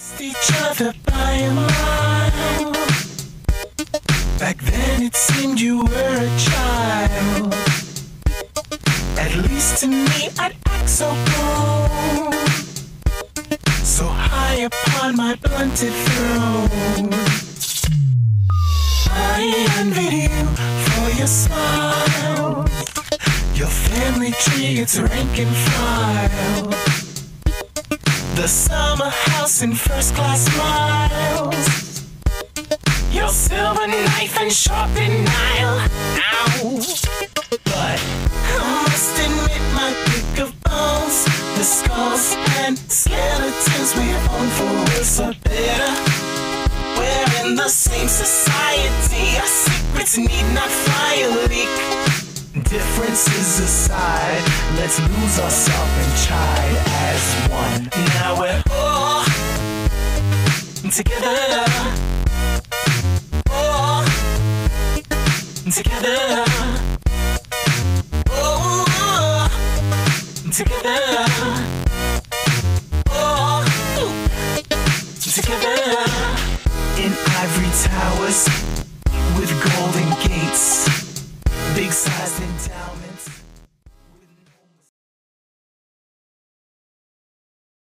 Missed each other by a mile. Back then it seemed you were a child. At least to me I'd act so bold, so high upon my blunted throne. I envied you for your smile, your family tree, it's rank and file. The summer house and first class smiles, your silver knife and sharpened Nile. Ow! But I must admit my pick of bones, the skulls and skeletons we have owned for worse or better. We're in the same society, our secrets need not fly a leak. Differences aside, let's lose ourselves and chide as one. Now we're all together, all together, all together, all together. In ivory towers,